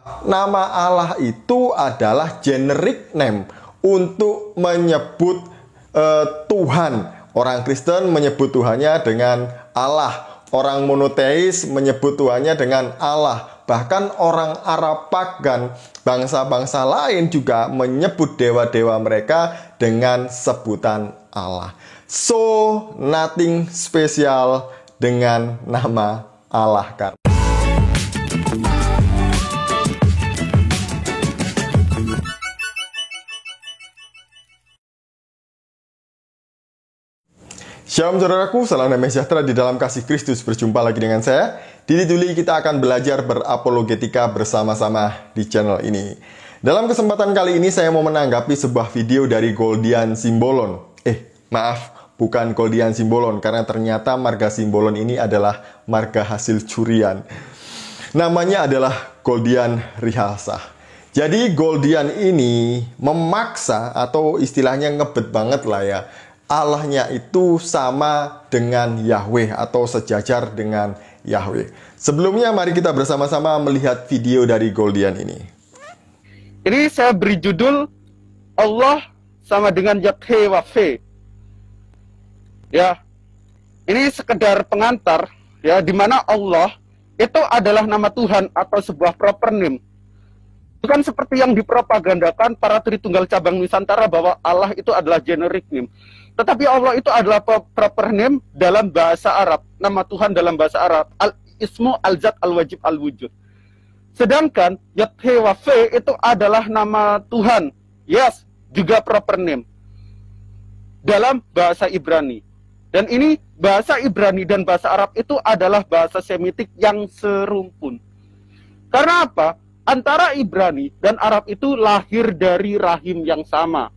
Nama Allah itu adalah generic name untuk menyebut Tuhan. Orang Kristen menyebut Tuhannya dengan Allah. Orang monoteis menyebut Tuhannya dengan Allah. Bahkan orang Arab pagan, bangsa-bangsa lain juga menyebut dewa-dewa mereka dengan sebutan Allah. So, nothing special dengan nama Allah kan. Shalom saudaraku, salam damai sejahtera di dalam kasih Kristus. Berjumpa lagi dengan saya, Didi Duli. Kita akan belajar berapologetika bersama-sama di channel ini. Dalam kesempatan kali ini saya mau menanggapi sebuah video dari Goldian Simbolon. Maaf, bukan Goldian Simbolon, karena ternyata marga Simbolon ini adalah marga hasil curian. Namanya adalah Goldian Rihalsah. Jadi Goldian ini memaksa, atau istilahnya ngebet banget lah ya, Allahnya itu sama dengan Yahweh atau sejajar dengan Yahweh. Sebelumnya mari kita bersama-sama melihat video dari Goldian ini. Ini saya beri judul Allah sama dengan Yod-Heh-Wav-He. Ya, ini sekedar pengantar ya, di mana Allah itu adalah nama Tuhan atau sebuah proper name. Bukan seperti yang dipropagandakan para Tritunggal cabang Nusantara bahwa Allah itu adalah generic name. Tetapi Allah itu adalah proper name dalam bahasa Arab. Nama Tuhan dalam bahasa Arab. Al-Ismu Al-Zat Al-Wajib Al-Wujud. Sedangkan Yod-Heh-Wav-He itu adalah nama Tuhan. Yes, juga proper name dalam bahasa Ibrani. Dan ini bahasa Ibrani dan bahasa Arab itu adalah bahasa Semitik yang serumpun. Karena apa? Antara Ibrani dan Arab itu lahir dari rahim yang sama,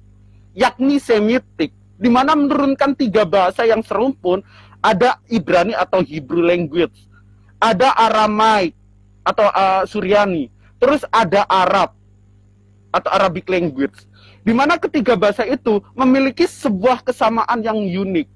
yakni Semitik, di mana menurunkan tiga bahasa yang serumpun. Ada Ibrani atau Hebrew language, ada Aramaik atau Suryani, terus ada Arab atau Arabic language, di mana ketiga bahasa itu memiliki sebuah kesamaan yang unik.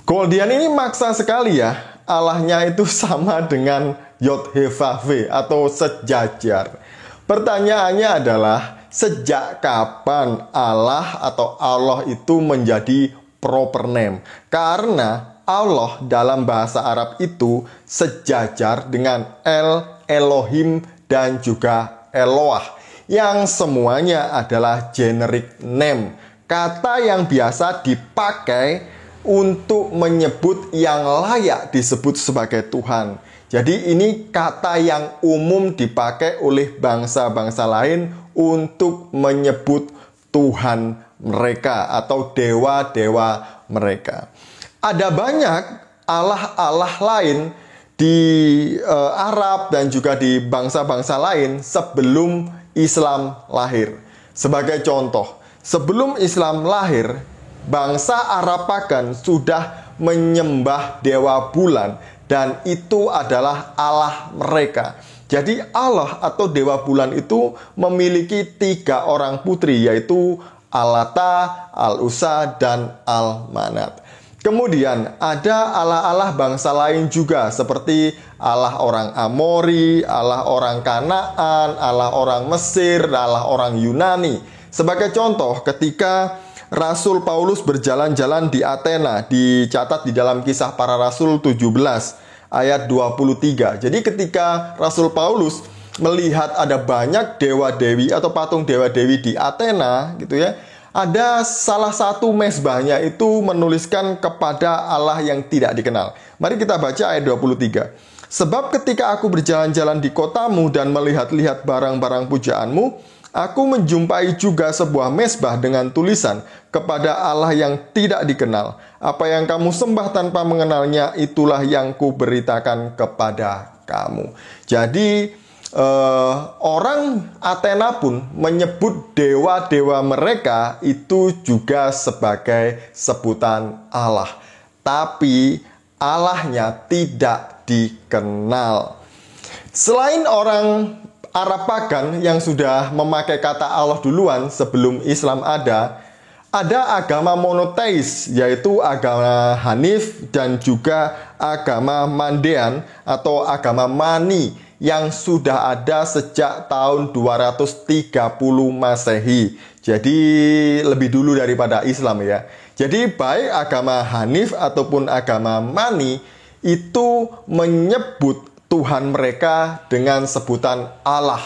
Goldian ini maksa sekali ya, Allahnya itu sama dengan Yod-Heh-Wav-He atau sejajar. Pertanyaannya adalah, sejak kapan Allah atau Allah itu menjadi proper name? Karena Allah dalam bahasa Arab itu sejajar dengan El, Elohim, dan juga Eloah, yang semuanya adalah generic name, kata yang biasa dipakai untuk menyebut yang layak disebut sebagai Tuhan. Jadi ini kata yang umum dipakai oleh bangsa-bangsa lain untuk menyebut Tuhan mereka atau dewa-dewa mereka. Ada banyak Allah-Allah lain di Arab dan juga di bangsa-bangsa lain sebelum Islam lahir. Sebagai contoh, sebelum Islam lahir, bangsa Arab pagan sudah menyembah dewa bulan, dan itu adalah Allah mereka. Jadi Allah atau dewa bulan itu memiliki 3 orang putri, yaitu Al-Lata, Al-Uzza, dan Al-Manat. Kemudian ada Allah-Allah bangsa lain juga, seperti Allah orang Amori, Allah orang Kanaan, Allah orang Mesir, Allah orang Yunani. Sebagai contoh, ketika Rasul Paulus berjalan-jalan di Athena, dicatat di dalam Kisah Para Rasul 17 ayat 23. Jadi ketika Rasul Paulus melihat ada banyak dewa-dewi atau patung dewa-dewi di Athena gitu ya, ada salah satu mezbahnya itu menuliskan kepada Allah yang tidak dikenal. Mari kita baca ayat 23. Sebab ketika aku berjalan-jalan di kotamu dan melihat-lihat barang-barang pujaanmu, aku menjumpai juga sebuah mezbah dengan tulisan, kepada Allah yang tidak dikenal. Apa yang kamu sembah tanpa mengenalnya, itulah yang kuberitakan kepada kamu. Jadi orang Athena pun menyebut dewa-dewa mereka itu juga sebagai sebutan Allah. Tapi Allahnya tidak dikenal. Selain orang Arab pagan yang sudah memakai kata Allah duluan sebelum Islam ada agama monoteis, yaitu agama Hanif dan juga agama Mandean atau agama Mani, yang sudah ada sejak tahun 230 Masehi. Jadi lebih dulu daripada Islam ya. Jadi baik agama Hanif ataupun agama Mani itu menyebut Tuhan mereka dengan sebutan Allah.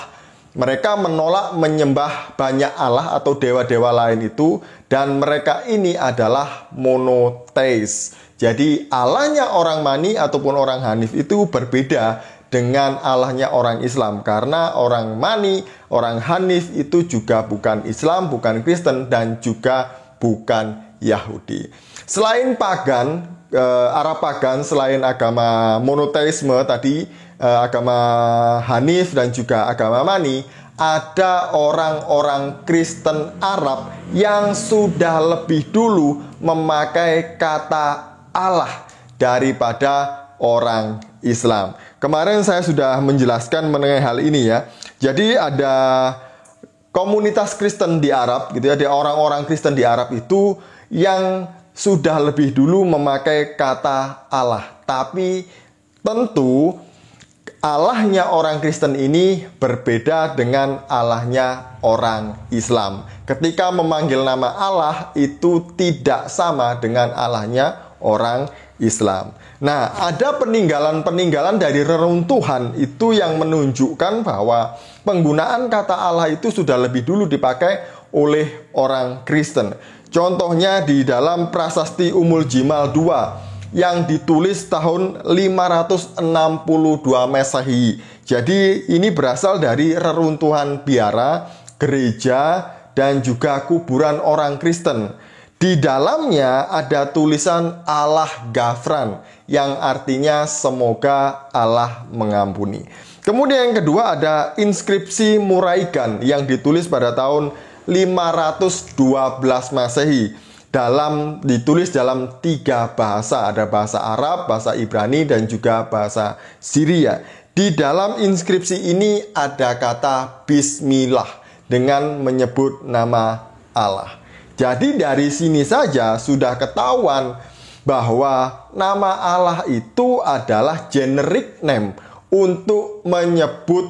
Mereka menolak menyembah banyak Allah atau dewa-dewa lain itu, dan mereka ini adalah monoteis. Jadi Allahnya orang Mani ataupun orang Hanif itu berbeda dengan Allahnya orang Islam, karena orang Mani, orang Hanif itu juga bukan Islam, bukan Kristen, dan juga bukan Yahudi. Selain pagan, Arab pagan, selain agama monoteisme tadi, agama Hanif dan juga agama Mani, ada orang-orang Kristen Arab yang sudah lebih dulu memakai kata Allah daripada orang Islam. Kemarin saya sudah menjelaskan mengenai hal ini ya. Jadi ada komunitas Kristen di Arab gitu ya, ada orang-orang Kristen di Arab itu yang sudah lebih dulu memakai kata Allah. Tapi tentu Allahnya orang Kristen ini berbeda dengan Allahnya orang Islam. Ketika memanggil nama Allah itu tidak sama dengan Allahnya orang Islam. Nah, ada peninggalan-peninggalan dari reruntuhan itu yang menunjukkan bahwa penggunaan kata Allah itu sudah lebih dulu dipakai oleh orang Kristen. Contohnya di dalam Prasasti Umul Jimal II yang ditulis tahun 562 Masehi. Jadi ini berasal dari reruntuhan biara, gereja, dan juga kuburan orang Kristen. Di dalamnya ada tulisan Allah Ghafran yang artinya semoga Allah mengampuni. Kemudian yang kedua ada inskripsi Muraigan yang ditulis pada tahun 512 Masehi. Ditulis dalam 3 bahasa, ada bahasa Arab, bahasa Ibrani, dan juga bahasa Syria. Di dalam inskripsi ini ada kata Bismillah dengan menyebut nama Allah. Jadi dari sini saja sudah ketahuan bahwa nama Allah itu adalah generic name untuk menyebut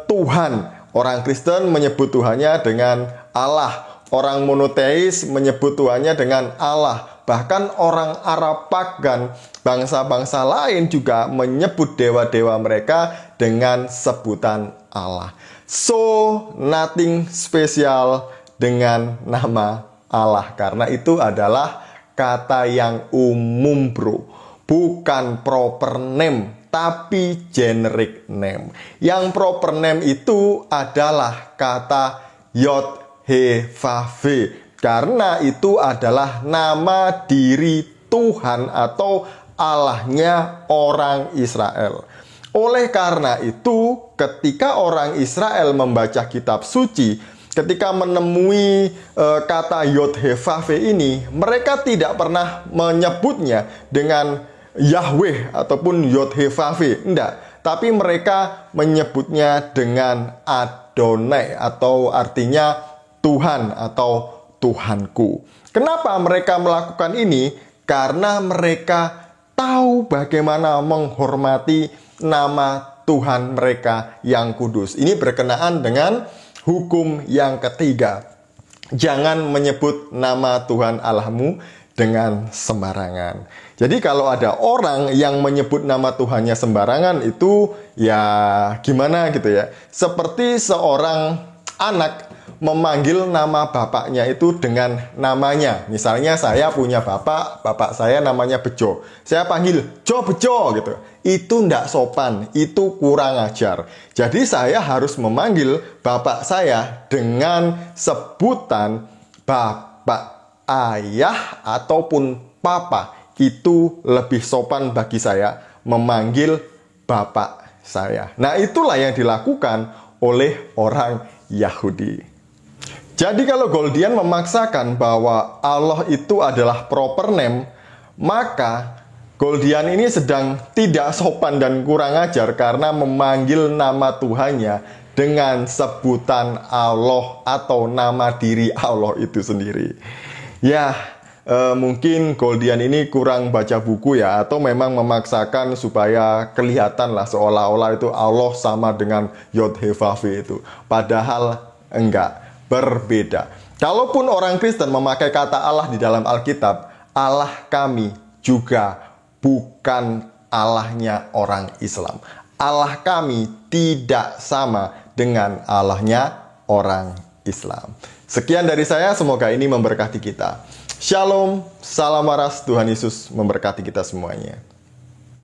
Tuhan. Orang Kristen menyebut Tuhannya dengan Allah. Orang monoteis menyebut Tuhannya dengan Allah. Bahkan orang Arab pagan, bangsa-bangsa lain juga menyebut dewa-dewa mereka dengan sebutan Allah. So, nothing special dengan nama Allah. Karena itu adalah kata yang umum bro. Bukan proper name, tapi generic name. Yang proper name itu adalah kata Yod-He-Va-Ve, karena itu adalah nama diri Tuhan atau Allahnya orang Israel. Oleh karena itu, ketika orang Israel membaca kitab suci, ketika menemui kata Yod-He-Va-Ve ini, mereka tidak pernah menyebutnya dengan Yahweh ataupun Yod-He-Va-Ve, enggak. Tapi mereka menyebutnya dengan Adonai atau artinya Tuhan atau Tuhanku. Kenapa mereka melakukan ini? Karena mereka tahu bagaimana menghormati nama Tuhan mereka yang kudus. Ini berkenaan dengan hukum yang ketiga. Jangan menyebut nama Tuhan Allahmu dengan sembarangan. Jadi kalau ada orang yang menyebut nama Tuhannya sembarangan itu ya gimana gitu ya. Seperti seorang anak memanggil nama bapaknya itu dengan namanya. Misalnya saya punya bapak saya namanya Bejo. Saya panggil Jo Bejo gitu. Itu ndak sopan, itu kurang ajar. Jadi saya harus memanggil bapak saya dengan sebutan bapak, ayah, ataupun papa. Itu lebih sopan bagi saya memanggil bapak saya. Nah, itulah yang dilakukan oleh orang Yahudi. Jadi kalau Goldian memaksakan bahwa Allah itu adalah proper name, maka Goldian ini sedang tidak sopan dan kurang ajar karena memanggil nama Tuhannya dengan sebutan Allah atau nama diri Allah itu sendiri. Ya, mungkin Goldian ini kurang baca buku ya, atau memang memaksakan supaya kelihatan lah seolah-olah itu Allah sama dengan Yod-Heh-Vav-He itu. Padahal enggak, berbeda. Kalaupun orang Kristen memakai kata Allah di dalam Alkitab, Allah kami juga bukan Allahnya orang Islam. Allah kami tidak sama dengan Allahnya orang Islam. Sekian dari saya, semoga ini memberkati kita. Shalom, salam waras, Tuhan Yesus memberkati kita semuanya.